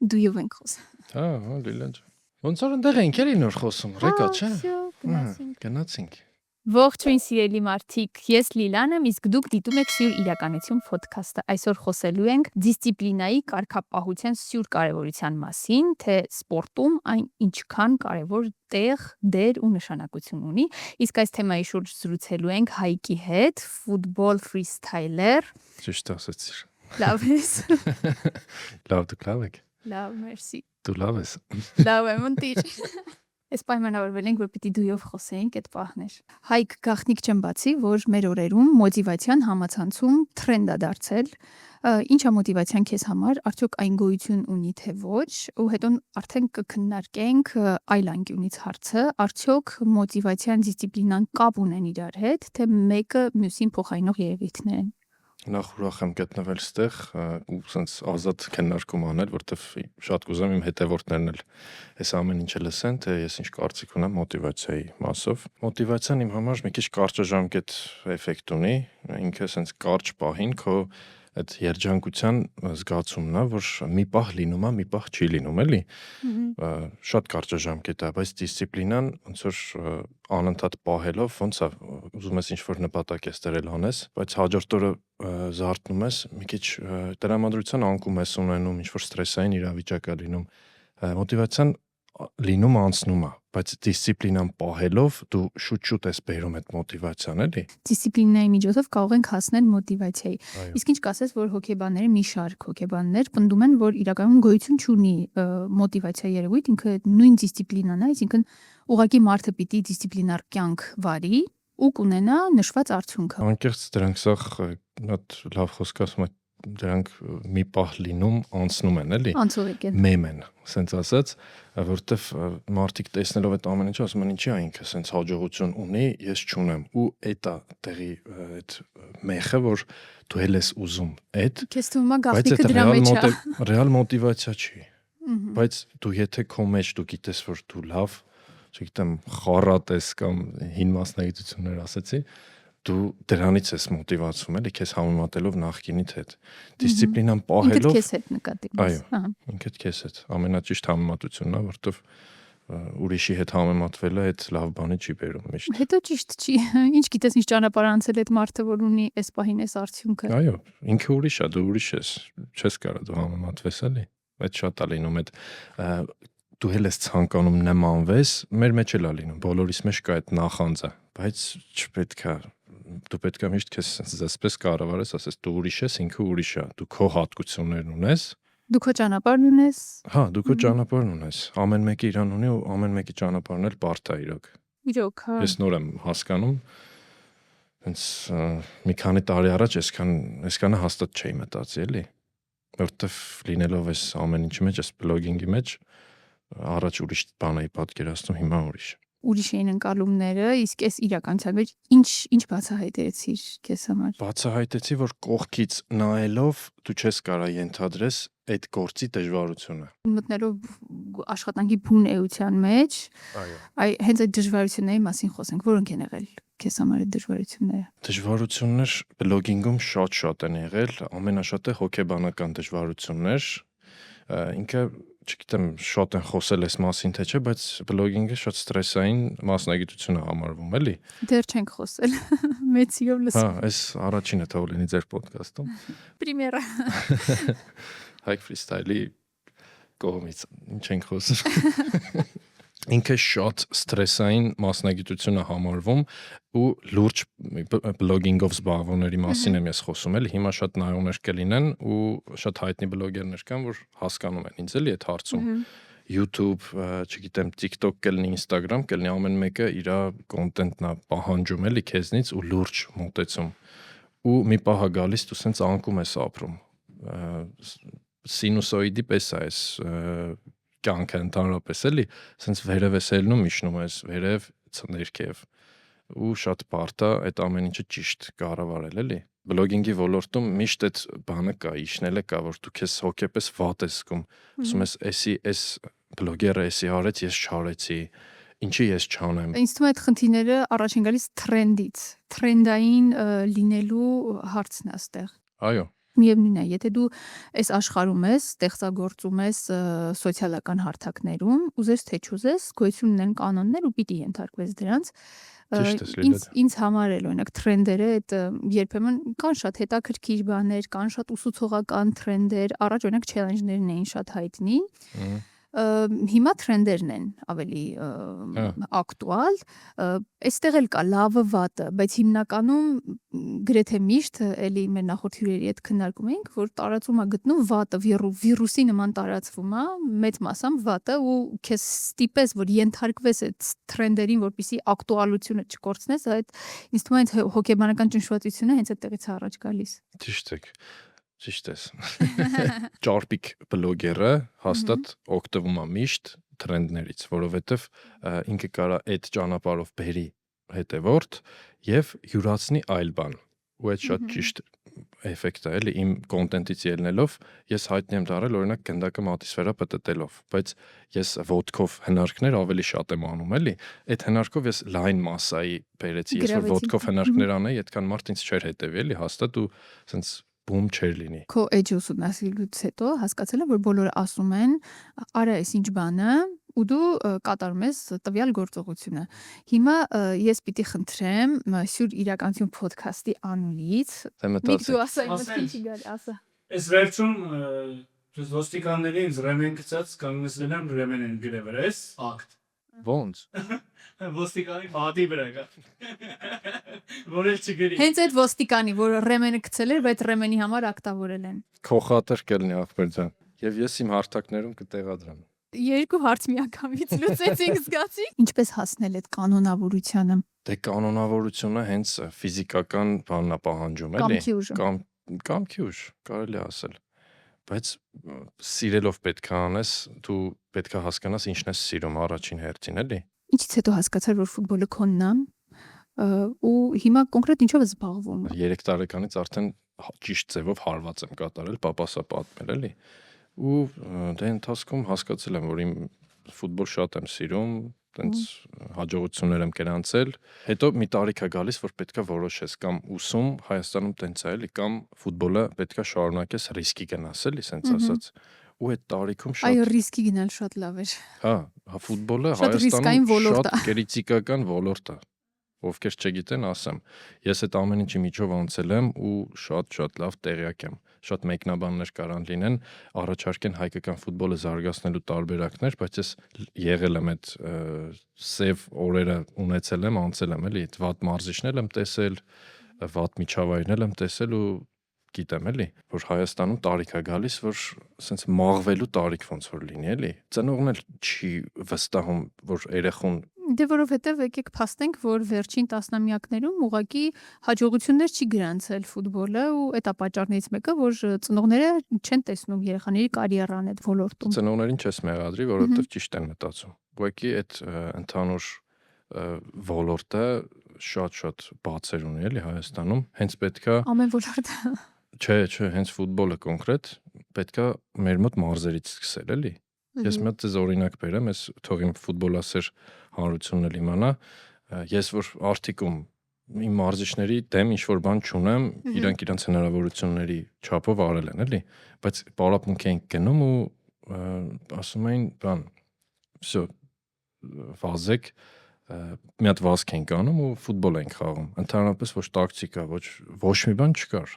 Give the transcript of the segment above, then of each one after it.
դույով ենք խոսում։ Հա, լիլաջ։ Ոնց որ ընդեղ ենք էլի նոր խոսում, ռեկա, չէ։ Գնացինք։ Գնացինք։ Ողջույն սիրելի մարդիկ, ես Լիլան եմ, իսկ դուք դիտում եք Սյուր իրականություն ոդքասթը։ Այսօր խոսելու ենք դիսցիպլինայի կարգապահության սյուր կարևորության մասին, թե սպորտում այն ինչքան կարևոր տեղ, դեր ու նշանակություն ունի։ Իսկ այս թեմայի շուրջ զրուցելու ենք Հայկի հետ, ֆուտբոլ ֆրիստայլեր։ Ճիշտ ասացիր։ Լավ ես։ Լավ, դուք լավ եք։ Լավ, մերսի։ Դու լավ ես։ Լավ եմ, ընտիր։ Ես պայմանավորվել ենք, որ պիտի դույով խոսեինք այդ պահներ։ Հայկ, գաղտնիք չեմ բացի, որ մեր օրերում մոտիվացիան համացանցում թրենդ է դարձել։ Ինչ է մոտիվացիան քեզ համար, արդյոք այն գոյություն ունի թե ոչ, ու հետո արդեն կքննարկենք այլ անկյունից հարցը, արդյոք մոտիվացիան դիսցիպլինան կապ ունեն իրար հետ, թե մեկը մյուսին փոխարինող երևույթներ են։ Նախ ուրախ եմ գտնվել ստեղ ու սենց ազատ քննարկում անել, որտեվ շատ կուզեմ իմ հետևորդներն էլ այս ամեն ինչը լսեն, թե ես ինչ կարծիք ունեմ մոտիվացիայի մասով։ Մոտիվացիան իմ համար մի քիչ կարճաժամկետ էֆեկտ ունի, ինքը սենց կարճ պահին քո այդ երջանկության զգացումն է, որ մի պահ լինում է, մի պահ չի լինում, էլի։ Շատ կարճաժամկետ է, բայց դիսցիպլինան ոնց որ անընդհատ պահելով, ոնց է, ուզում ես ինչ-որ նպատակ ես դրել անես, բայց հաջորդ օրը զարթնում ես, մի քիչ տրամադրության անկում ես ունենում, ինչ-որ ստրեսային իրավիճակ է լինում։ Մոտիվացիան լինում անցնում է, բայց դիսցիպլինան պահելով դու շուտ-շուտ ես բերում այդ մոտիվացիան, էլի։ Դիսցիպլինայի միջոցով կարող ենք հասնել մոտիվացիայի։ Իսկ ինչ կասես, որ հոգեբանները մի շարք հոգեբաններ պնդում են, որ իրականում գոյություն չունի մոտիվացիա երևույթ, ինքը նույն դիսցիպլինան է, այսինքն ուղղակի մարդը պիտի դիսցիպլինար կյանք վարի ու կունենա նշված արդյունքը։ Անկեղծ դրանք սա շատ լավ խոսք ասում եմ, դրանք մի պահ լինում անցնում են, էլի։ Անցողիկ են։ Մեմ են, սենց ասած, որտեվ մարդիկ տեսնելով այդ ամեն ինչը ասում են ինչի է ինքը սենց հաջողություն ունի, ես չունեմ, ու այդ է տեղի այդ մեխը, որ դու էլ ես ուզում այդ, Քեզ թվում է բայց գաղտնիքը այդ դրա մեջ է։ ռեալ մոտիվացիա չի։ Բայց դու եթե քո մեջ դու գիտես, որ դու լավ, չգիտեմ, խառատ ես կամ հին մասնագիտություններ ասեցի, դու դրանից ես մոտիվացվում, էլի, քեզ համեմատելով նախկինիդ հետ։ Դիսցիպլինան պահելով, ինքդ քեզ հետ նկատի ունես։ այո, ինքդ քեզ հետ։ Ամենաճիշտ համեմատությունն է, որտեվ ուրիշի հետ համեմատվելը այդ լավ բանի չի բերում միշտ։ Հետո ճիշտ չի։ Ինչ գիտես, ինչ ճանապարհ անցել այդ մարդը, որ ունի այս պահին այս արդյունքը։ Այո, ինքը ուրիշ է, դու ուրիշ ես։ Չես կարող դու համեմատվես, էլի։ Այդ շատ է լինում այդ դու հել ես ցանկանում նմանվես, մեր մեջ էլ է լինում, բոլորիս մեջ կա այդ նախանձը, բայց չպետք է դու պետք է միշտ քեզ այսպես կառավարես, ասես դու ուրիշ ես, ինքը ուրիշ է, դու քո հատկություններն ունես, Դու քո ճանապարհն ունես։ հա, դու քո ճանապարհն ունես, ամեն մեկը իրան ունի ու ամեն մեկի ճանապարհն էլ բարդ է իրոք։ Իրոք, հա։ Ես նոր եմ հասկանում, հենց մի քանի տարի առաջ այսքանը հաստատ չէի մտածի, էլի, որտեվ լինելով այս ամեն ինչի մեջ, այս բլոգինգի մեջ, առաջ ուրիշ բան էի պատկերացնում, հիմա ուրիշ։ Ուրիշ էին ընկալումները, իսկ այս իրականության մեջ ինչ բացահայտեցիր քեզ համար։ Բացահայտեցի, որ կողքից նայելով դու չես կարող ենթադրես այդ գործի դժվարությունը։ Մտնելով աշխատանքի բուն էության մեջ, Այո։ հենց այդ դժվարությունների մասին խոսենք, որոնք են եղել քեզ համար այդ դժվարությունները։ Դժվարություններ բլոգինգում շատ են եղել, ամենաշատը հոգեբանական դժվարություններ, ինքը չգիտեմ շատ են խոսել այս մասին թե չէ, բայց բլոգինգը շատ ստրեսային մասնագիտություն է համարվում, էլի։ Դեռ չենք խոսել։ Մեծիով Հա, լսում։ այս առաջինը թող լինի ձեր ոդքասթում։ Պրեմիերա։ Հայկ ֆրիստայլի կողմից ինչ ենք խոսում։ Ինքը շատ ստրեսային մասնագիտություն է համարվում ու լուրջ բլոգինգով զբաղվողների մասին եմ ես խոսում, էլի հիմա շատ նայողներ կլինեն ու շատ հայտնի բլոգերներ կան, որ հասկանում են ինձ էլի այդ հարցում։ YouTube, չգիտեմ, TikTok կլինի, Instagram կլինի, ամեն մեկը իր կոնտենտն է պահանջում էլի քեզնից ու լուրջ մոտեցում։ Ու մի պահ է գալիս դու սենց անկում ես ապրում։ Սինուսոիդի պես է այս կյանքը ընդհանրապես էլի, սենց վերև ես ելնում, իջնում ես վերև, ներքև ու շատ բարդ է այդ ամեն ինչը ճիշտ կառավարել, էլի։ Բլոգինգի ոլորտում միշտ այդ բանը կա, իջնելը կա, որ դու քեզ հոգեպես վատ ես զգում։ Ասում ես, էս բլոգերը էսի արեց, ես չարեցի, ինչի ես չանեմ։ Ինձ թվում է այդ խնդիրները առաջին գալիս թրենդից, թրենդային լինելու հարցն է այստեղ։ Այո, Միևնույն է, եթե դու այս աշխարհում ես, ստեղծագործում ես սոցիալական հարթակներում, ուզես թե չուզես, գոյություն ունեն կանոններ ու պիտի ենթարկվես դրանց։ Ճիշտ ես, Լիլիթ։ Ինձ համար էլ օրինակ թրենդերը այդ երբեմն կան շատ հետաքրքիր բաներ, կան շատ ուսուցողական թրենդեր, առաջ օրինակ չելենջներն էին շատ հայտնի։ Հիմա թրենդերն են ավելի ակտուալ, այստեղ էլ կա լավը վատը, բայց հիմնականում գրեթե միշտ էլի մեր նախորդ հյուրերի հետ քննարկում էինք, որ տարածում է գտնում վատը, վիրուսի նման տարածվում է, մեծ մասամբ վատը ու քեզ ստիպես, որ ենթարկվես այդ թրենդերին, որպեսզի ակտուալությունը չկորցնես, այդ ինձ թվում է այդ հոգեբանական ճնշվածությունը հենց այդտեղից է առաջ գալիս։ Ճիշտ ես։ Ճարպիկ բլոգերը հաստատ օգտվում է միշտ թրենդներից, որովհետև ինքը կարա այդ ճանապարհով բերի հետևորդ եւ յուրացնի այլ բան։ Ու այդ շատ ճիշտ էֆեկտ է, էլի, իմ կոնտենտից ելնելով ես հայտնի եմ դարել օրինակ գնդակը մատիսֆերա պտտելով, բայց ես ոդկով հնարքներ ավելի շատ եմ անում, էլի։ Այդ հնարքով ես լայն մասայի բերեցի, ես որ ոդկով հնարքներ անեի, այդքան մարդ ինձ չէր հետևի, էլի, հաստատ ու սենց բում չէր լինի։ Քո էջ ուսումնասիրելուց հետո հասկացել եմ, որ բոլորը ասում են, արա էս ինչ բանը, ու դու կատարում ես տվյալ գործողությունը։ Հիմա ես պիտի խնդրեմ Սյուր իրականություն ոդքասթի անունից, միք դու ասա, ինձ ինչի գալի, ասա։ Այս վերջում ոստիկանների ինձ ռեմեն գցած կանգնեցրել են ռեմեն են գրել, էս ակտ։ Ոնց։ Ոստիկանի մատի վրա կա։ Որ էլ չգրի։ Հենց այդ ոստիկանի, որ ռեմենը գցել էր, բայց ռեմենի համար ակտավորել են։ Քո խաթր կլինի ախպեր ջան։ Եվ ես իմ հարթակներում կտեղադրեմ։ Երկու հարց միանգամից լուծեցինք, զգացի։ Ինչպես հասնել այդ կանոնավորությանը։ Դե կանոնավորությունը հենց ֆիզիկական բանն է պահանջում, էլի։ Կամքի ուժ, կարելի է ասել։ Բայց սիրելով պետք է անես, դու պետք է հասկանաս ինչն ես սիրում առաջին հերթին, էլի։ Ինչից հետո հասկացար, որ ֆուտբոլը քոնն է, ու հիմա կոնկրետ ինչով ես զբաղվում։ 3 տարեկանից արդեն ճիշտ ձևով հարված եմ կատարել, պապասա պատմել, էլի։ Ու դե ընթացքում հասկացել եմ, որ իմ ֆուտբոլ շատ եմ սիրում, տենց հաջողություններ եմ գրանցել։ Հետո մի տարիք է գալիս, որ պետքա որոշես կամ ուսում Հայաստանում տենց է, էլի, կամ ֆուտբոլը պետքա շարունակես ռիսկի գնաս, էլի, սենց ասած։ Ու այդ տարիքում շատ Այո, ռիսկի գնալ շատ լավ էր։ Հա, ֆուտբոլը Շատ ռիսկային Հայաստանում ոլորտ շատ է։ գերիցիկական ոլորտ է։ Ովքեր չգիտեն, ասեմ։ Ես այդ ամեն ինչի միջով անցել եմ ու շատ լավ տեղյակ եմ։ Շատ մեկնաբաններ կարան լինեն, առաջարկեն հայկական ֆուտբոլը զարգացնելու տարբերակներ, բայց ես եղել եմ այդ սև օրերը ունեցել եմ, անցել եմ, էլի, այդ վատ մարզիչներ եմ տեսել, վատ միջավայրներ եմ տեսել ու գիտեմ, էլի, որ Հայաստանում տարիք է գալիս, որ սենց մաղվելու տարիք ոնց որ լինի, էլի։ Ծնողն էլ չի վստահում, որ երեխուն Դե որովհետև եկեք փաստենք, որ վերջին տասնամյակներում ուղղակի հաջողություններ չի գրանցել ֆուտբոլը ու այդ է պատճառներից մեկը, որ ծնողները չեն տեսնում երեխաների կարիերան այդ ոլորտում։ Ծնողներին չես մեղադրի, որովհետև ճիշտ են մտածում։ Ուղղակի այդ ընդհանուր ոլորտը շատ բացեր ունի, էլի, Հայաստանում։ Հենց պետքա Ամեն ոլորտը։ Չէ, հենց ֆուտբոլը կոնկրետ պետքա մեր մոտ մարզերից սկսել, էլի։ Ես մի հատ ձեզ օրինակ բերեմ, ես թող իմ ֆուտբոլասեր հանրությունն էլ իմանա, ես որ արդիկում իմ մարզիչների դեմ ինչ որ բան չունեմ, իրանք իրանց հնարավորությունների չափով արել են, էլի, բայց պարապմունք էինք գնում ու ասում էին, բան, всё, վազեք, մի հատ վազք էինք անում ու ֆուտբոլ էինք խաղում։ Ընդհանրապես ոչ տակտիկա, ոչ մի բան չկար։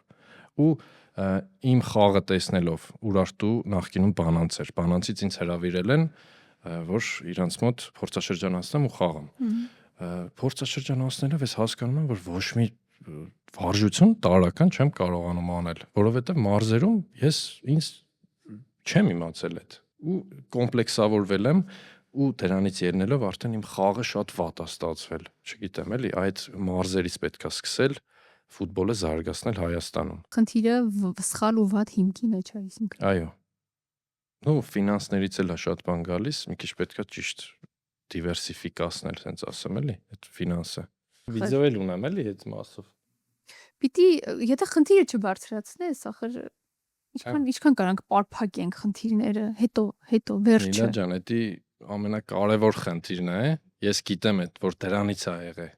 Ու իմ խաղը տեսնելով Ուրարտու նախկինում բանանց էր, բանանցից ինձ հրավիրել են, որ իրանց մոտ փորձաշրջան անցնեմ ու խաղամ։ Փորձաշրջան անցնելով ես հասկանում եմ, որ ոչ մի վարժություն տարական չեմ կարողանում անել, որովհետև մարզերում ես ինձ չեմ իմացել այդ ու կոմպլեքսավորվել եմ ու դրանից ելնելով արդեն իմ խաղը շատ վատ է ստացվել, չգիտեմ, էլի, այդ մարզերից պետքա սկսել ֆուտբոլը զարգացնել Հայաստանում։ Խնդիրը սխալ ու վատ հիմքի մեջ է, այսինքն։ Այո։ Ну, ֆինանսներից էլ է շատ բան գալիս, մի քիչ պետքա ճիշտ դիվերսիֆիկացնել, ասենց ասեմ, էլի, այդ ֆինանսը։ Վիդեո էլ ունեմ, էլի, այդ մասով։ Պիտի, եթե խնդիրը չբարձրացնես, ախր ինչքան կարանք պարփակենք խնդիրները, հետո վերջը։ Նիլա ջան, դա ամենակարևոր խնդիրն է, ես գիտեմ այդ, որ դրանից է եղել։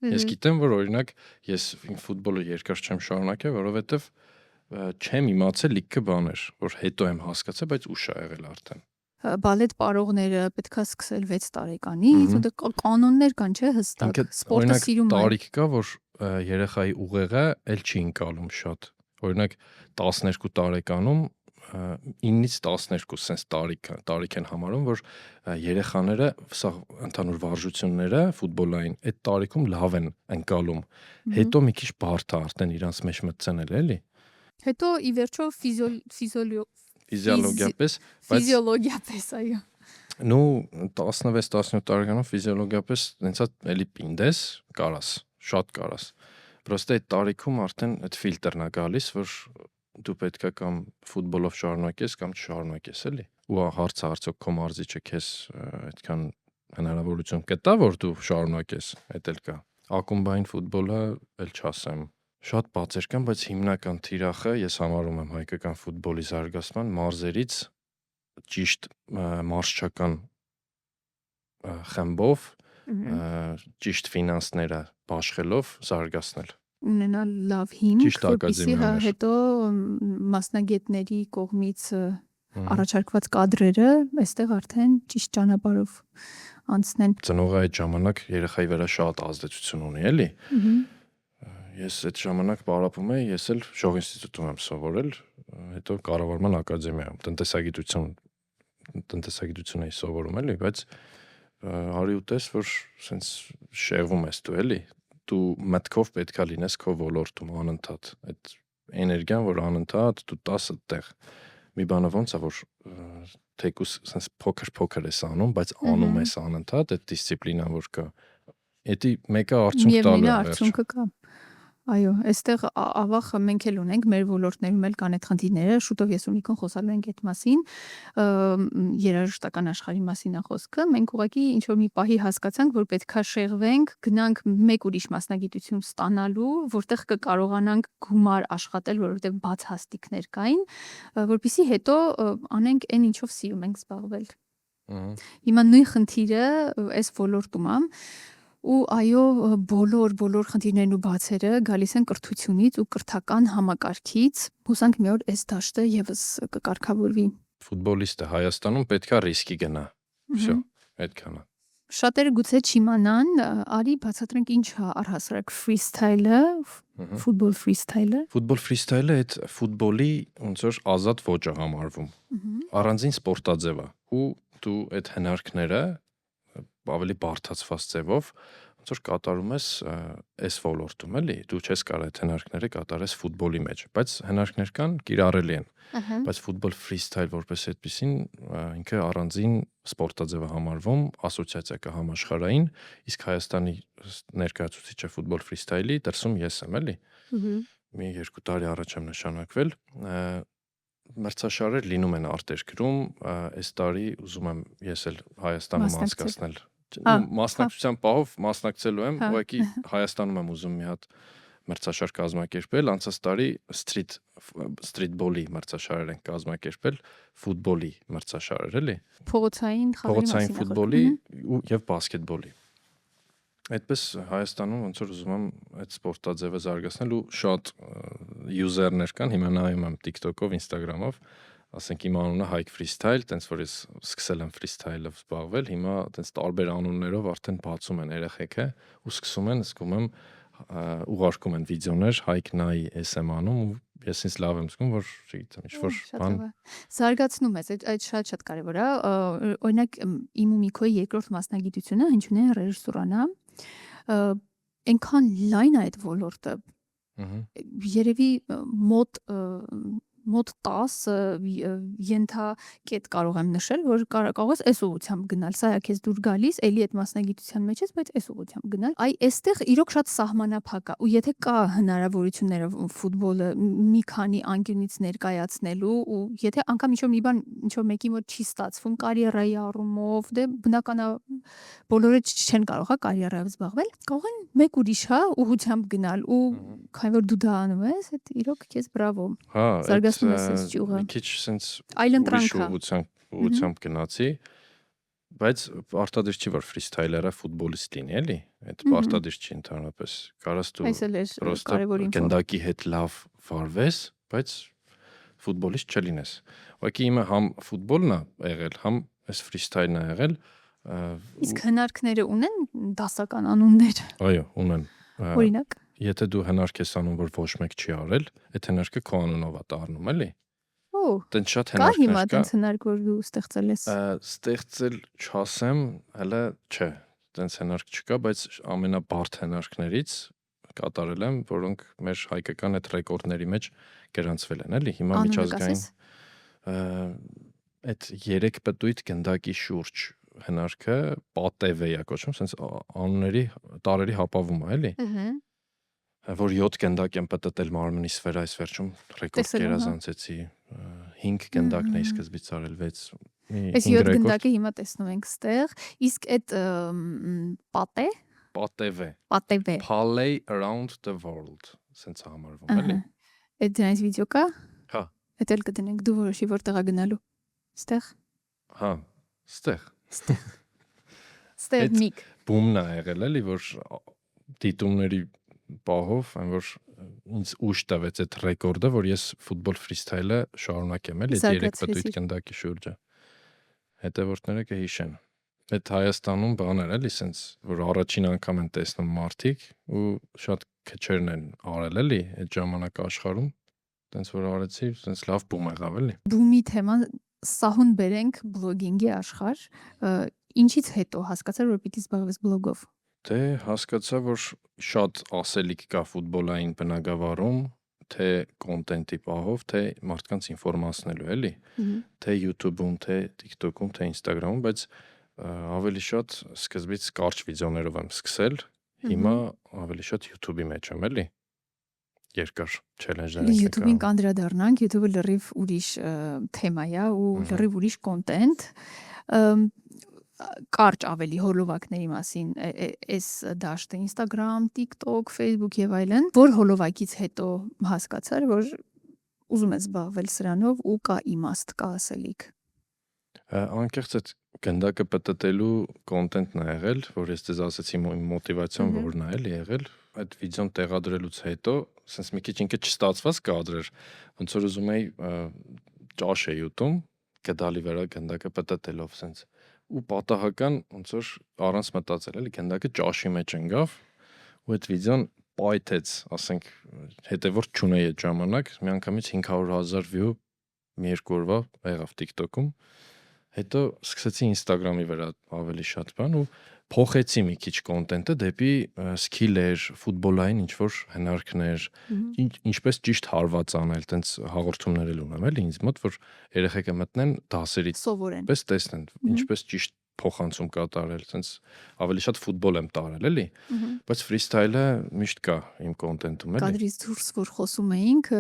Ես գիտեմ, որ օրինակ ես իմ ֆուտբոլը երկար չեմ շարունակել, որովհետև չեմ իմացել լիքը բաներ, որ հետո եմ հասկացել, բայց ուշ ա եղել արդեն։ Բալետ պարողները պետքա սկսել 6 տարեկանից, ու դե կանոններ կան, չէ, հստակ։ Սպորտը սիրում է։ Տարիք կա, որ երեխայի ուղեղը էլ չի ընկալում շատ։ Օրինակ 12 տարեկանում 9-ից 12 sense տարիք են համարում, որ երեխաները սա ընդհանուր վարժությունները ֆուտբոլային այդ տարիքում լավ են ընկալում։ Հետո մի քիչ բարդ է արդեն իրանց մեջ մտցնել, էլի։ Հետո ի վերջո ֆիզիոլոգիապես, այո։ Ну 16-17 տարեկանում ֆիզիոլոգիապես հենց էլի պինդես, կարաս, շատ կարաս։ Պրոստը այդ տարիքում արդեն այդ ֆիլտրն է գալիս, որ դու պետքա կամ ֆուտբոլով շարունակես կամ չշարունակես, էլի։ Ու հարցը արդյոք քո մարզիչը քեզ այդքան հնարավորություն կտա, որ դու շարունակես, այդ էլ կա։ Ակումբային ֆուտբոլը էլ չասեմ։ Շատ բացեր կան, բայց հիմնական թիրախը ես համարում եմ հայկական ֆուտբոլի զարգացման մարզերից ճիշտ մարզչական խմբով, ճիշտ ֆինանսները բաշխելով զարգացնել։ Ունենալ լավ հիմք, որպեսզի հետո մասնագետների կողմից առաջարկված կադրերը այստեղ արդեն ճիշտ ճանապարհով անցնեն։ Ծնողը այդ ժամանակ երեխայի վրա շատ ազդեցություն ունի, էլի։ Ես այդ ժամանակ պարապում էի, ես էլ Ժող ինստիտուտում եմ սովորել, հետո կառավարման ակադեմիայում տնտեսագիտություն էի սովորում, էլի, բայց արի ու տես, որ սենց շեղվում ես դու, էլի։ Դու մտքով պետքա լինես քո ոլորտում անընդհատ։ Այդ էներգիան, որ անընդհատ դու 10 տեղ մի բանը ոնց է, որ թեկուս սենց փոքր ես անում, բայց անում ես անընդհատ, այդ դիսցիպլինան որ կա։ Էդի մեկը արդյունք տալու է արդյունքը կա։ Այո, այստեղ ավաղ մենք էլ ունենք, մեր ոլորտներում էլ կան այդ խնդիրները, շուտով ես ու Նիկոն խոսալու ենք այդ մասին, երաժշտական աշխարհի մասին է խոսքը, մենք ուղղակի ինչ-որ մի պահի հասկացանք, որ պետքա շեղվենք, գնանք մեկ ուրիշ մասնագիտություն ստանալու, որտեղ կկարողանանք գումար աշխատել, որովհետև բաց հաստիկներ կային, որպեսզի հետո անենք այն ինչով սիրում ենք զբաղվել։ Հիմա նույն խնդիրը այս ոլորտում է, ու այո, բոլոր խնդիրներն ու բացերը գալիս են կրթությունից ու կրթական համակարգից, հուսանք մի օր այս դաշտը եւս կկարգավորվի։ Ֆուտբոլիստը Հայաստանում պետքա ռիսկի գնա։ Всё, այդքանը։ Շատերը գուցե չիմանան, արի բացատրենք ինչ է առհասարակ ֆրիստայլը, ֆուտբոլ ֆրիստայլը։ Ֆուտբոլ ֆրիստայլը այդ ֆուտբոլի ոնց որ ազատ ոճ է համարվում։ Առանձին սպորտաձև է, ու դու այդ հնարքները ավելի բարդացված ձևով ոնց որ կատարում ես այս ոլորտում, էլի, դու չես կարող այդ հնարքները կատարես ֆուտբոլի մեջ, բայց հնարքներ կան, կիրառելի են։ Բայց ֆուտբոլ ֆրիստայլ որպես այդպեսին ինքը առանձին սպորտաձև է համարվում, ասոցիացիա կա համաշխարհային, իսկ Հայաստանի ներկայացուցիչը ֆուտբոլ ֆրիստայլի դրսում ես եմ, էլի։ Մի 2 տարի առաջ եմ նշանակվել, մրցաշարեր լինում են արտերկրում, այս տարի ուզում եմ ես էլ Հայաստանում անցկացնել։ Մասնակցության պահով մասնակցելու եմ, ուղղակի Հայաստանում եմ ուզում մի հատ մրցաշար կազմակերպել, անցած տարի սթրիթբոլի մրցաշարեր են կազմակերպել, ֆուտբոլի մրցաշարեր, էլի։ Փողոցային ֆուտբոլի եւ բասկետբոլի։ Այդպես Հայաստանում ոնց որ ուզում եմ այդ սպորտաձևը զարգացնել ու շատ յուզերներ կան, հիմա նայում եմ TikTok-ով, Instagram-ով, ասենք իմ անունը Հայկ Ֆրիստայլ, տենց որ ես սկսել եմ ֆրիստայլով զբաղվել, հիմա տենց տարբեր անուններով արդեն բացում են երեխեքը ու սկսում են, զգում եմ ուղարկում են վիդեոներ, Հայկ նայի ես եմ անում ու ես ինձ լավ եմ զգում, որ չգիտեմ, ինչ-որ բան զարգացնում ես, այդ շատ կարևոր է։ Օրինակ իմ ու Միքոյի երկրորդ մասնագիտությունը հնչյունային ռեժիսուրան է, այնքան լայն է այդ ոլորտը, երևի մոտ 10 ենթակետ կարող եմ նշել, որ կարող ես այս ուղղությամբ գնալ, սա է քեզ դուր գալիս, էլի այդ մասնագիտության մեջ ես, բայց այս ուղղությամբ գնալ։ Այ այստեղ իրոք շատ սահմանափակ է, ու եթե կա հնարավորությունները ֆուտբոլը մի քանի անկյունից ներկայացնելու, ու եթե անգամ ինչ-որ մի բան ինչ-որ մեկի մոտ չի ստացվում կարիերայի առումով, դե բնական է բոլորը չեն կարող կարիերայով զբաղվել, կարող են մեկ ուրիշ ուղղությամբ գնալ, ու քանի որ դու դա անում ես, այդ իրոք քեզ բրավո։ Զարգացնում ես այս ճյուղը։ Մի քիչ սենց այլընտրանք է։ ուղղությամբ գնացի, բայց արտադիր չի որ ֆրիստայլերը ֆուտբոլիստ լինի, էլի։ Այդ արտադիր չի ընդհանրապես։ Կարաս դու պրոստը գնդակի հետ լավ վարվես, բայց ֆուտբոլիստ չլինես։ Ուղղակի իմը համ ֆուտբոլն է եղել, համ այս ֆրիստայլն է եղել։ Իսկ հնարքները ունեն դասական անուններ։ Այո, ունեն։ Օրինակ։ Եթե դու հնարք ես անում, որ ոչ մեկ չի արել, այդ հնարքը քո անունով է դառնում, էլի։ Օ, Տենց շատ կա հիմա հնարքներ կա։ տենց հնարք, որ դու ստեղծել ես։ Ստեղծել չասեմ, հələ չէ, տենց հնարք չկա, բայց ամենաբարդ հնարքներից կատարել եմ, որոնք մեր հայկական այդ ռեկորդների մեջ գրանցվել են, էլի։ Հիմա Անունը միջազգային կասես։ այդ 3 պտույտ գնդակի շուրջ հնարքը պատև է կոչվում, sense անունների տարերի հապավում է, էլի։ Որ 7 գնդակ եմ պտտել մարմնի սֆերայից վերջում ռեկորդ գերազանցեցի 5 գնդակն է սկզբից արել 6 Այս 7 գնդակը հիմա տեսնում ենք ստեղ, իսկ այդ պատև է պատև Play around the world sense համարվում էլի։ Այդ դրանից վիդեո կա։ Հա։ Այդ էլ կդնենք, դու որոշի որտեղ է գնալու։ Ստեղ։ Հա, ստեղ։ Ստեղ միք։ Բումն է եղել էլի, որ դիտումների պահով, այն որ ինձ ուշ տվեց այդ ռեկորդը, որ ես ֆուտբոլ ֆրիստայլը շարունակեմ էլի 3 պտույտ գնդակի շուրջը։ Հետևորդները կհիշեն։ Այդ Հայաստանում բաներ էլի, sense որ առաջին անգամ են տեսնում մարդիկ ու շատ քչերն են արել էլի այդ ժամանակ աշխարհում, տենց որ արեցի, sense լավ բում եղավ էլի։ Բումի թեման սահուն բերենք բլոգինգի աշխարհ, ինչից հետո հասկացար, որ պիտի զբաղվես բլոգով։ Դե հասկացա, որ շատ ասելիք կա ֆուտբոլային բնագավառում, թե կոնտենտի պահով, թե մարդկանց ինֆորմացնելու էլի, թե YouTube-ում, թե TikTok-ում, թե Instagram-ում, բայց ավելի շատ սկզբից կարճ վիդեոներով եմ սկսել, հիմա ավելի շատ YouTube-ի մեջ եմ էլի։ Երկար չելենջներ ենք։ YouTube-ին կանդրադառնանք, YouTube-ը լրիվ ուրիշ թեմա է ու լրիվ ուրիշ կոնտենտ։ Կարճ ավելի հոլովակների մասին այս դաշտը Instagram, TikTok, Facebook եւ այլն, որ հոլովակից հետո հասկացար, որ ուզում ես զբաղվել սրանով ու կա իմաստ, կա ասելիք։ Անկեղծ այդ գնդակը պտտելու կոնտենտն է եղել, որ ես դες ասացի մոտիվացիան որն է էլի եղել, այդ վիդեոն տեղադրելուց հետո, sense մի քիչ ինքը չստացված կադրեր, ոնց որ ուզում էի ճաշ էի ուտում, գդալի վրա գնդակը պտտելով sense ու պատահական ոնց որ առանց մտածել էլի գնդակը ճաշի մեջ ընկավ ու այդ վիդեոն պայթեց, ասենք հետևորդ չունեի այդ ժամանակ, միանգամից 500,000 view մի երկու օրվա եղավ TikTok-ում, հետո սկսեցի Instagram-ի վրա ավելի շատ բան ու փոխեցի մի քիչ կոնտենտը դեպի սկիլեր, ֆուտբոլային ինչ-որ հնարքներ, ինչպես ճիշտ հարված անել, տենց հաղորդումներ էլ ունեմ էլի ինձ մոտ, որ երեխեքը մտնեն դասերից, սովորեն, պես տեսնեն, ինչպես ճիշտ փոխանցում կատարել, տենց ավելի շատ ֆուտբոլ եմ տարել էլի, բայց ֆրիստայլը միշտ կա իմ կոնտենտում էլի։ Կադրից դուրս որ խոսում էինք,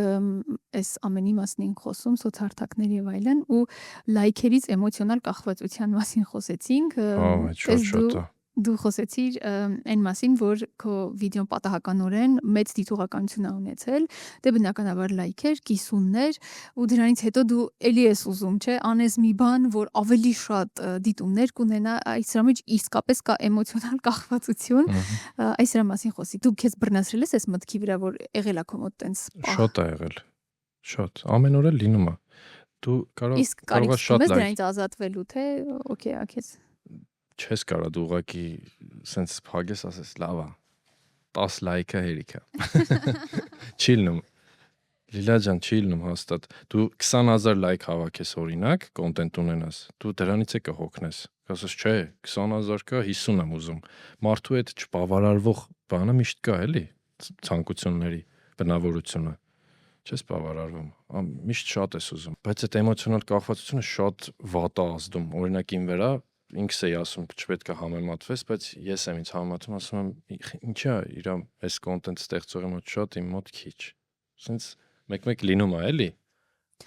այս ամենի մասին ենք խոսում, սոցհարթակներ եւ այլն ու լայքերից էմոցիոնալ կախվածության մասին խոսեցինք, շատ դու խոսեցիր այն մասին, որ քո վիդեոն պատահականորեն մեծ դիտողականություն է ունեցել, դե բնականաբար լայքեր, կիսումներ ու դրանից հետո դու էլի ես ուզում, չէ, անես մի բան, որ ավելի շատ դիտումներ կունենա, այս դրա մեջ իսկապես կա էմոցիոնալ կախվածություն, այս դրա մասին խոսի։ Դու քեզ բռնացրել ես այս մտքի վրա, որ եղել է քո մոտ տենց շատ է եղել։ Շատ, ամեն օր էլ լինում է։ Դու կարող ես շատ լայք դրանից ազատվելու, թե օքեյ, ակես չես կարա դու ուղղակի սենց փագես ասես լավ է 10 լայքը հերիքա չի լինում Լիլա ջան չի լինում հաստատ դու 20,000 լայք հավաքես օրինակ կոնտենտ ունենաս դու դրանից է կհոգնես ասես չէ 20,000 կա 50 եմ ուզում մարդու այդ չբավարարվող բանը միշտ կա էլի ցանկությունների բնավորությունը չես բավարարվում միշտ շատ ես ուզում բայց այդ էմոցիոնալ կախվածությունը շատ վատ է ազդում օրինակ իմ վրա ինքս էի ասում չպետք է համեմատվես, բայց ես եմ ինձ համեմատում, ասում եմ, ինչա իրա այս կոնտենտ ստեղծողի մոտ շատ, իմ մոտ քիչ։ Սենց մեկ-մեկ լինում է, էլի։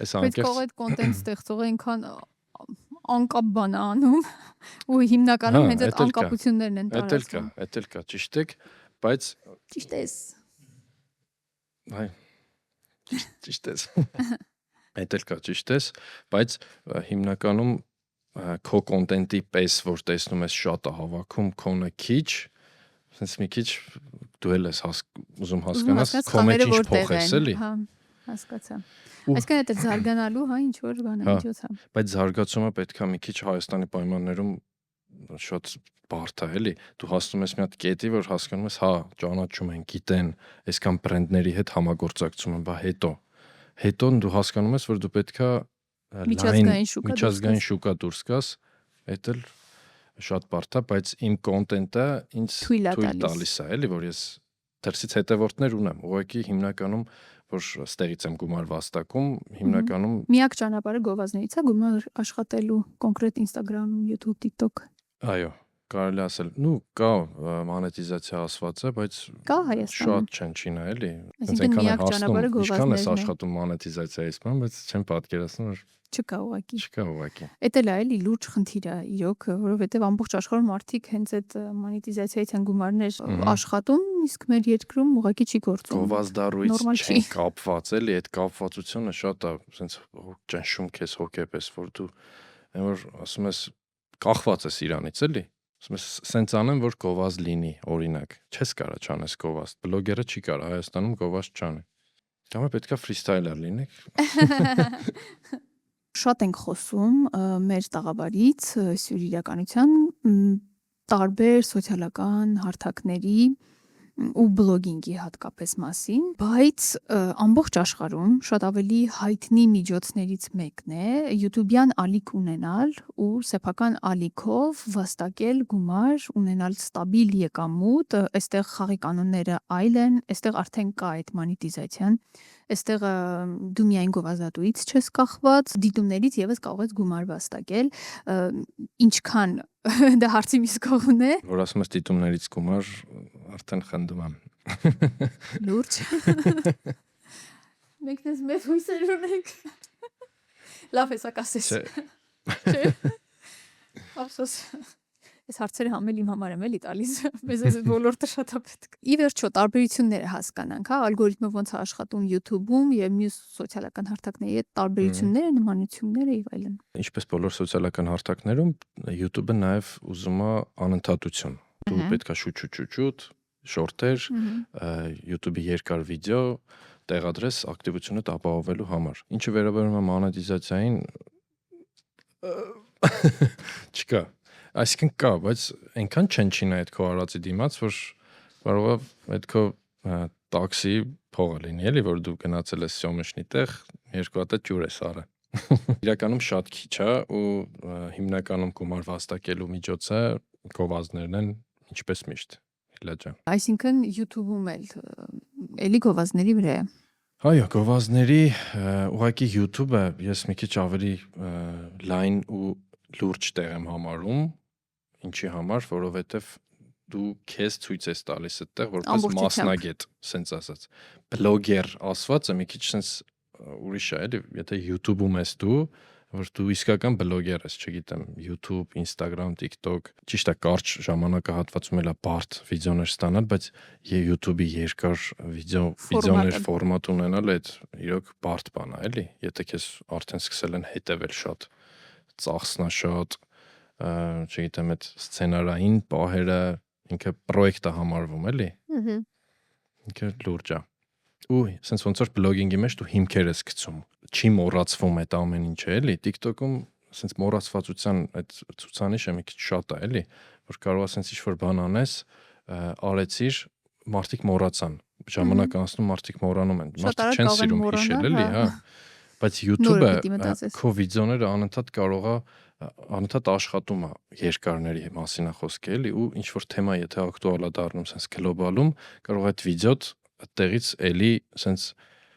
Այս անկեղծ բայց կողդ կոնտենտ ստեղծողը այնքան անկապ բան է անում ու հիմնականում հենց այդ անկապություններն են տարածվում։ Էդ էլ կա, ճիշտ եք, բայց ճիշտ ես։ Հայ։ Ճիշտ ես։ Էդ էլ կա, ճիշտ ես, բայց հիմնականում քո կոնտենտի պես որ տեսնում ես շատ է հավաքում քոնը քիչ sense մի քիչ դու էլ ես ուզում հասկանաս քո մեջ ինչ փոխես էլի հա հասկացա Այսինքն այդ զարգանալու, հա, ինչ որ բան է Հա։ միջոց է։ Բայց զարգացումը պետք է մի քիչ Հայաստանի պայմաններում շատ բարդ է, էլի։ Դու հասնում ես մի հատ կետի, որ հասկանում ես, հա, ճանաչում են, գիտեն, այսքան բրենդների հետ համագործակցում են, բա հետո դու հասկանում ես, որ դու պետքա միջազգային շուկա դուրս գաս, այդ էլ շատ բարդ է, բայց իմ կոնտենտը ինձ թույլ տալիս է, էլի, որ ես դրսից հետևորդներ ունեմ, ուղղակի հիմնականում որ ստեղից եմ գումար վաստակում, հիմնականում միակ ճանապարհը գովազներից է գումար աշխատելու, կոնկրետ Instagram, YouTube, TikTok։ Այո, կարելի ասել, կա մոնետիզացիա ասված է, բայց կա Հայաստանում շատ չեն Չինա, էլի։ Այսինքն միակ ճանապարհը Ինչքան ես գովազներն է։ աշխատում մոնետիզացիայից, բայց չեմ պատկերացնում, որ չկա ուղղակի։ չկա ուղղակի։ Էդ էլ է էլի լուրջ խնդիր է իրոք, որովհետև ամբողջ աշխարհում մարդիկ հենց այդ մոնետիզացիայից են գումարներ աշխատում, իսկ մեր երկրում ուղղակի չի գործում։ Գովազդարույց Նորմալ չի։ չեն կապված, էլի, այդ կապվածությունը շատ է, ասենց ճնշում քեզ հոգեպես, որ դու որ ասում ես կախված ես իրանից, էլի։ Ասում ես սենց անեմ, որ գովազդ լինի, օրինակ։ Չես կարա չանես գովազդ։ Բլոգերը չի կարա Հայաստանում գովազդ չանի։ Դա պետքա ֆրիստայլեր լինեք։ Շատ ենք խոսում մեր տաղավարից սյուր իրականության տարբեր սոցիալական հարթակների ու բլոգինգի հատկապես մասին, բայց ամբողջ աշխարհում շատ ավելի հայտնի միջոցներից մեկն է YouTube-յան ալիք ունենալ ու սեփական ալիքով վաստակել գումար, ունենալ ստաբիլ եկամուտ, այստեղ խաղի կանոնները այլ են, այստեղ արդեն կա այդ մոնետիզացիան, այստեղ դու միայն գովազդատուից չես կախված, դիտումներից եւս կարող ես գումար վաստակել, ինչքան դա հարցի մյուս կողմն է։ Որ ասում ես դիտումներից գումար, արդեն խնդում եմ։ Լուրջ։ Մենք դες մեծ հույսեր ունենք։ Լավ էսա կասես։ Չէ։ Ափսոս։ Այս հարցերը համել իմ համար եմ էլի տալիս։ Մեզ այս ոլորտը շատ է պետք։ Ի վերջո տարբերությունները հասկանանք, հա, ալգորիթմը ոնց է աշխատում YouTube-ում եւ մյուս սոցիալական հարթակների հետ տարբերությունները, նմանությունները եւ այլն։ Ինչպես բոլոր սոցիալական հարթակներում, YouTube-ը նաեւ ուզում է անընդհատություն։ Դու պետքա շուտ, շորտեր, YouTube-ի երկար վիդեո տեղադրես ակտիվությունը ապահովելու համար։ Ինչը վերաբերում է մոնետիզացիային, չկա։ Այսինքն կա, բայց այնքան չեն Չինա այդ քո արածի դիմաց, որ կարող է այդ քո տաքսի փողը լինի, էլի, որ դու գնացել ես Սյոմիշնի տեղ, երկու հատ ջուր ես արել։ Իրականում շատ քիչ է ու հիմնականում գումար վաստակելու միջոցը գովազդներն են, ինչպես միշտ։ Իլաջան։ Այսինքն YouTube-ում էլի գովազդների վրա է։ Այո, գովազդների ուղղակի YouTube-ը ես մի քիչ ավելի լայն ու լուրջ տեղ եմ համարում, ինչի համար, որովհետև դու քեզ ցույց ես տալիս այդտեղ որպես մասնագետ, սենց ասած։ Բլոգեր ասվածը մի քիչ սենց ուրիշ է, էլի, եթե YouTube-ում ես դու, որ դու իսկական բլոգեր ես, չգիտեմ, YouTube, Instagram, TikTok, ճիշտ է, կարճ ժամանակահատվածում էլ է բարդ վիդեոներ ստանալ, բայց YouTube-ի երկար վիդեոներ ֆորմատ ունենալ այդ իրոք բարդ բան է, էլի, եթե քեզ արդեն սկսել են հետևել շատ, ծախսնաշատ, չգիտեմ, այդ սցենարային պահերը ինքը պրոյեկտ է համարվում, էլի։ Ինքը լուրջ է։ Ու sense ոնց որ բլոգինգի մեջ դու հիմքեր ես գցում, չի մոռացվում այդ ամեն ինչը, էլի։ TikTok-ում sense մոռացվածության այդ ցուցանիշը մի քիչ շատ է, էլի, որ կարող է sense ինչ-որ բան անես, արեցիր, մարդիկ մոռացան։ Ժամանակ անցնում մարդիկ մոռանում են։ Մարդիկ չեն սիրում հիշել, էլի, հա։ Բայց YouTube-ը քո վիդեոները անընդհատ կարող է անընդհատ աշխատում է երկարների մասին է խոսքը, էլի, ու ինչ որ թեմա եթե ակտուալ է դառնում sense գլոբալում, կարող է այդ վիդեոդ այդտեղից էլի sense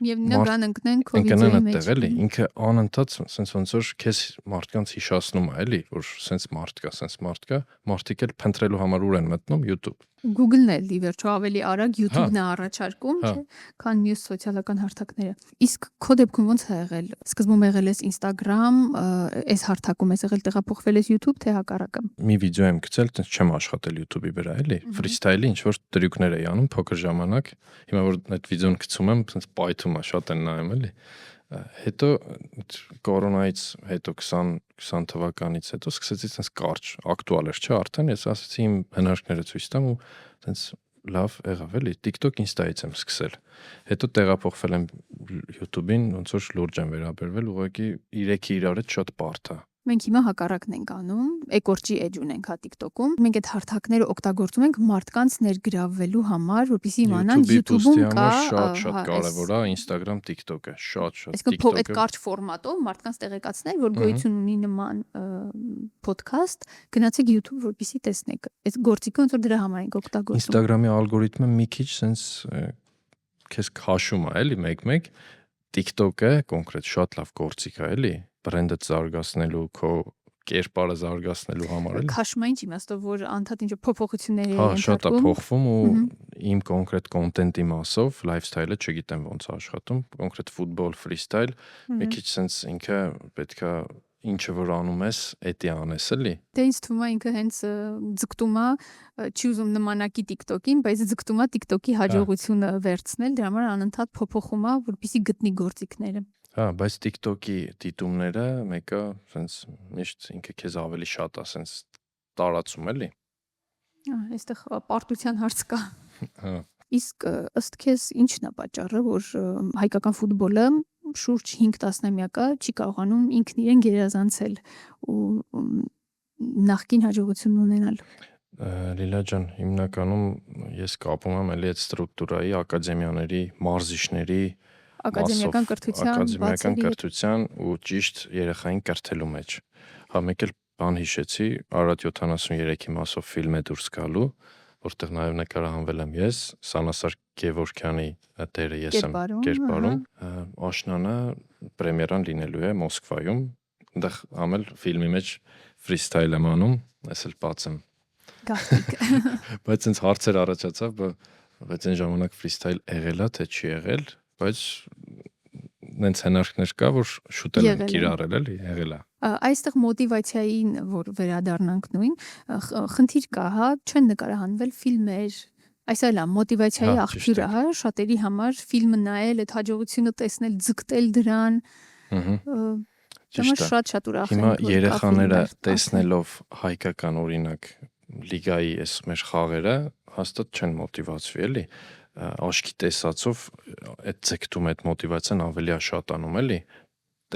Եվ նորան ընկնեն քո վիդեոյի մեջ։ Էլի ինքը անընդհատ sense ոնց որ քեզ մարդկանց հիշացնում է, էլի, որ sense մարդ կա, մարդիկ էլ փնտրելու համար ուր են մտնում YouTube։ Google-ն էլ ի վերջո ավելի արագ YouTube-ն է առաջարկում, չէ՞, քան մյուս սոցիալական հարթակները։ Իսկ քո դեպքում ոնց է եղել։ Սկզբում եղել ես Instagram, այս հարթակում ես եղել տեղափոխվել ես YouTube, թե հակառակը։ Մի վիդեո եմ գցել, տենց չեմ աշխատել YouTube-ի վրա, էլի։ Freestyle-ի ինչ որ տրյուկներ էի անում փոքր ժամանակ։ Հիմա որ այդ վիդեոն գցում եմ, տենց պայթում է, շատ են նայում, էլի։ Հետո կորոնայից հետո 20 թվականից հետո սկսեցի sense կարճ ակտուալ էր, չէ՞, արդեն ես ասացի իմ հնարքները ցույց տամ ու sense լավ եղավ էլի, TikTok Insta-ից եմ սկսել։ Հետո տեղափոխվել եմ YouTube-ին, ոնց որ լուրջ եմ վերաբերվել, ուղղակի 3-ը իրար հետ շատ բարդ է։ Մենք հիմա հակառակն ենք անում, էկորճի edge ունենք հա TikTok-ում։ Մենք այդ հարթակները օգտագործում ենք մարդկանց ներգրավվելու համար, որպեսզի իմանան YouTube-ում կա շատ կարևոր է Instagram, TikTok-ը, շատ TikTok-ը։ Այդ կարճ ֆորմատով մարդկանց տեղեկացնել, որ գոյություն ունի նման podcast, գնացեք YouTube, որպեսզի տեսնեք։ Այդ գործիքը ոնց որ դրա համար ենք օգտագործում։ Instagram-ի ալգորիթմը մի քիչ sense քեզ քաշում է, էլի, մեկ-մեկ TikTok-ը կոնկրետ շատ լավ գործիք է, էլի, բրենդը զարգացնելու, քո կերպարը զարգացնելու համար էլի։ Քաշումը ինչ իմաստով, որ անդադ ինչ փոփոխություններ է ենթարկում։ Հա, շատ է փոխվում ու իմ կոնկրետ կոնտենտի մասով lifestyle-ը չգիտեմ ոնց է աշխատում, կոնկրետ ֆուտբոլ, freestyle, մի քիչ sense ինքը պետքա ինչը որ անում ես, էդի անես էլի։ Դե ինձ թվում է ինքը հենց ձգտում է, չի ուզում նմանակի TikTok-ին, բայց ձգտում է TikTok-ի հաջողությունը վերցնել, դրա համար անընդհատ փոփոխում է, որպեսզի գտնի գործիքները։ Հա, բայց TikTok-ի դիտումները մեկը sense միշտ ինքը քեզ ավելի շատ է sense տարածում էլի։ Այստեղ պարտության հարց կա։ Հա։ Իսկ ըստ քեզ ի՞նչն է պատճառը, որ հայկական ֆուտբոլը շուրջ 5 տասնամյակա չի կարողանում ինքն իրեն գերազանցել ու նախկին հաջողություն ունենալ։ Լիլա ջան, հիմնականում ես կապում եմ էլի այդ ստրուկտուրայի, ակադեմիաների, մարզիչների, ակադեմիական կրթության ու ճիշտ երեխային կրթելու մեջ։ Հա, մեկ էլ բան հիշեցի, Արարատ 73-ի մասով ֆիլմ է դուրս գալու, որտեղ նաև նկարահանվել եմ ես, Սանասար Գևորգյանի դերը ես եմ կերպարում։ Աշնանը պրեմիերան լինելու է Մոսկվայում, այնտեղ ամել ֆիլմի մեջ ֆրիստայլ եմ անում, ես էլ բացեմ։ Գաղտնիք։ Բայց ինձ հարցեր առաջացավ, բայց այն ժամանակ ֆրիստայլ եղել է, թե չի եղել, բայց նենց հնարքներ կա, որ շուտել են կիրառել էլի, եղել է։ Այստեղ մոտիվացիային, որ վերադառնանք նույն, խնդիր կա, հա, չեն նկարահանվել ֆիլմեր։ Այս այլ է մոտիվացիայի աղբյուրը, հա, շատերի համար ֆիլմը նայել, այդ հաջողությունը տեսնել, ձգտել դրան։ Ճիշտ է։ Շատ ուրախ եմ, հիմա երեխաները տեսնելով հայկական օրինակ լիգայի այս մեր խաղերը հաստատ չեն մոտիվացվի, էլի։ Աշկի տեսածով այդ ձգտում այդ մոտիվացիան ավելի է շատանում, էլի,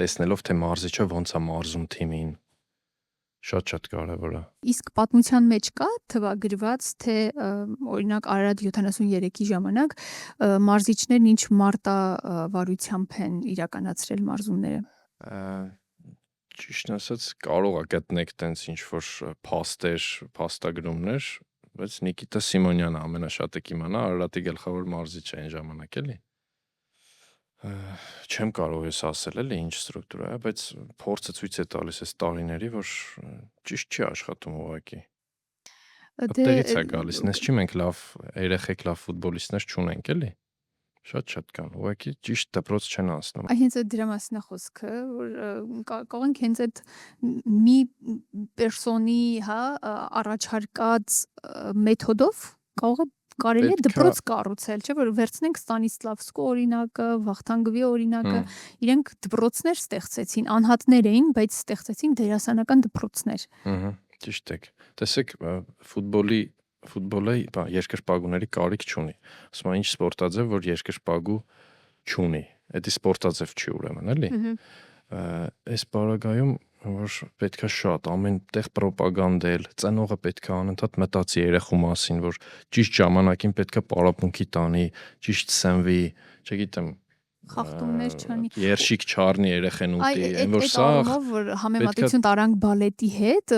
տեսնելով թե մարզիչը ոնց է մարզում թիմին, շատ կարևոր է։ Իսկ պատմության մեջ կա թվագրված, թե օրինակ Արարատ 73-ի ժամանակ մարզիչներն ինչ մարտավարությամբ են իրականացրել մարզումները։ Ճիշտն ասած կարող է գտնեք տենց ինչ որ փաստեր, փաստագրումներ, բայց Նիկիտա Սիմոնյանը ամենաշատը կիմանա, Արարատի գլխավոր մարզիչը այն ժամանակ էլի։ Չեմ կարող ես ասել էլի ինչ ստրուկտուրա է, բայց փորձը ցույց է տալիս այս տարիների, որ ճիշտ չի աշխատում ուղղակի։ Այդտեղից է գալիս, նես չի մենք լավ երեխեք, լավ ֆուտբոլիստներ չունենք էլի։ Շատ կան, ուղղակի ճիշտ դպրոց չեն անցնում։ Հենց այդ դրա մասին է խոսքը, որ կարող ենք հենց այդ մի պերսոնի, հա, առաջարկած մեթոդով կարելի է դպրոց կառուցել, չէ՞ որ վերցնենք Ստանիսլավսկու օրինակը, Վախթանգվի օրինակը, իրենք դպրոցներ ստեղծեցին, անհատներ էին, բայց ստեղծեցին դերասանական դպրոցներ։ Ճիշտ եք։ Տեսեք, ֆուտբոլը երկրպագուների կարիք չունի։ Ասում են ինչ սպորտաձև, որ երկրպագու չունի։ Դա սպորտաձև չի ուրեմն, էլի։ Այս բaragայում որ պետքա շատ ամեն տեղ ռոպագանդել, ծնողը պետքա անընդհատ մտածի երեխու մասին, որ ճիշտ ժամանակին պետքա պարապմունքի տանի, ճիշտ սնվի, չգիտեմ, խախտումներ չանի, երշիկ չառնի երեխեն ուտի, այն որ սա որ համեմատություն տարանք բալետի հետ,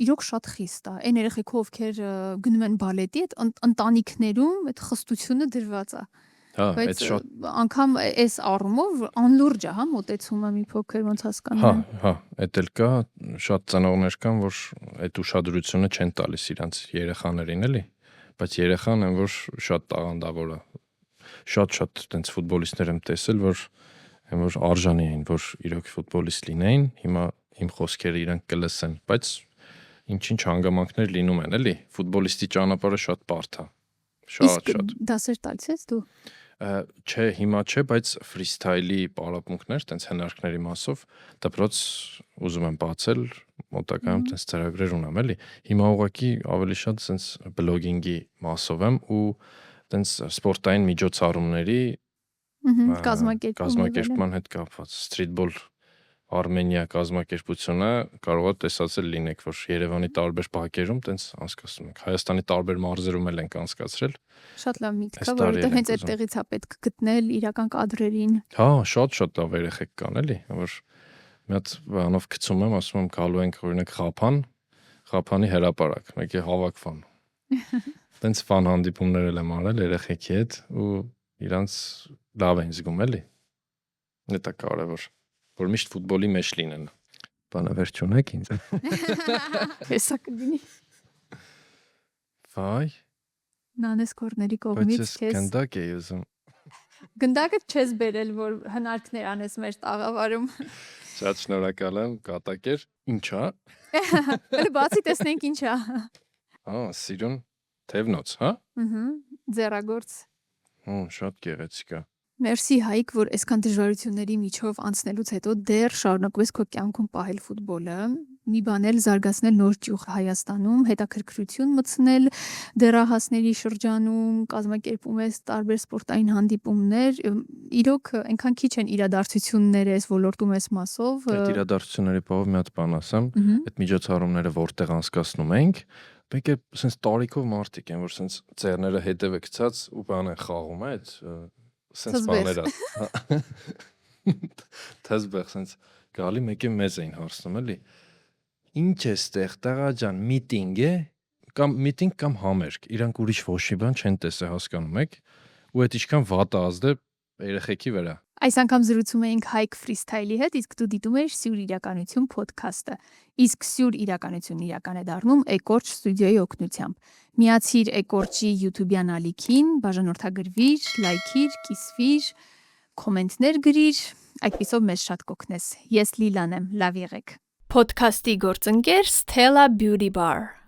իրոք շատ խիստ է։ Այն երեխեքով ովքեր գնում են բալետի, այդ ընտանիքներում այդ խստությունը դրված է։ Հա, այդ շատ անգամ այս առումով անլուրջ է, հա, մոտեցումը մի փոքր ոնց հասկանում եմ։ Հա, էդ էլ կա, շատ ծնողներ կան, որ այդ ուշադրությունը չեն տալիս իրանց երեխաներին, էլի, բայց երեխան են, որ շատ տաղանդավոր է։ Շատ տենց ֆուտբոլիստներ եմ տեսել, որ արժանի էին, որ իրոք ֆուտբոլիստ լինեին, հիմա իմ խոսքերը իրանք կլսեն, բայց ինչ հանգամանքներ լինում են, էլի, ֆուտբոլիստի ճանապարհը շատ բարդ է։ Շատ։ Դասեր տալիս ես դու։ Չէ, հիմա չէ, բայց ֆրիստայլի պարապմունքներ, տենց հնարքների մասով դպրոց ուզում եմ բացել, մոտակայքում տենց ծրագրեր ունեմ, էլի։ Հիմա ուղղակի ավելի շատ տենց բլոգինգի մասով եմ ու տենց սպորտային միջոցառումների կազմակերպման հետ կապված սթրիթբոլ Արմենիա կազմակերպությունը կարող է տեսածել լինեք, որ Երևանի տարբեր բակերում տենց անցկացնում ենք։ Հայաստանի տարբեր մարզերում էլ ենք անցկացրել։ Շատ լավ միտք է, որովհետև հենց այդտեղից է պետք գտնել իրական կադրերին։ Հա, շատ լավ երեխեք կան էլի, որ մի հատ բանով գցում եմ, ասում եմ գալու ենք օրինակ Ղափանի հրապարակ, մեկի հավաքվան։ Տենց ֆան հանդիպումներ եմ արել երեխեքի հետ ու իրանց լավ են զգում էլի։ Դա կարևոր, որ միշտ ֆուտբոլի մեջ լինեն։ Բանը վերջ ունեք ինձ։ Հեսա կդինի։ Վայ։ Նանես կորների կողմից քեզ։ Գնդակ է ուզում։ Գնդակը չես բերել, որ հնարքներ անես մեր տաղավարում։ Շատ շնորհակալ եմ, կատակեր։ Ինչա։ Էլ բացի տեսնենք ինչա։ Սիրուն թևնոց, հա։ Ձեռագործ։ Շատ գեղեցիկ է։ Մերսի Հայկ, որ այսքան դժվարությունների միջով անցնելուց հետո դեռ շարունակվես քո կյանքում պահել ֆուտբոլը, մի բան էլ զարգացնել նոր ճյուղ Հայաստանում, հետաքրքրություն մտցնել դեռահասների շրջանում, կազմակերպում ես տարբեր սպորտային հանդիպումներ, իրոք այնքան քիչ են իրադարձությունները այս ոլորտում ես մասով։ Այդ իրադարձությունների բով մի հատ բան ասեմ, այդ միջոցառումները որտեղ անցկացնում ենք, մեկ է sense տարիքով մարդիկ են, որ sense ծերները հետևը գցած ու բան են խաղում, այդ sense բաները։ Թզբեղ sense գալի մեկը մեզ էին հարցնում, էլի։ Ինչ է ստեղ, տղա ջան, միտինգ է, կամ միտինգ կամ համերգ։ Իրանք ուրիշ ոչ մի բան չեն տեսել, հասկանում եք, ու այդ ինչքան վատ է ազդել երեխեքի վրա։ Այս անգամ զրուցում էինք Հայկ Ֆրիստայլի հետ, իսկ դու դիտում ես Սյուր իրականություն ոդքասթը։ Իսկ Սյուր իրականությունն իրական է դառնում Էկորջ ստուդիոյի օգնությամբ։ Միացիր Էկորջի YouTube-յան ալիքին, բաժանորդագրվիր, լայքիր, կիսվիր, կոմենտներ գրիր, այդպիսով մեզ շատ կօգնես։ Ես Լիլան եմ, լավ եղեք։ Ոդքասթի գործընկեր Stella Beauty Bar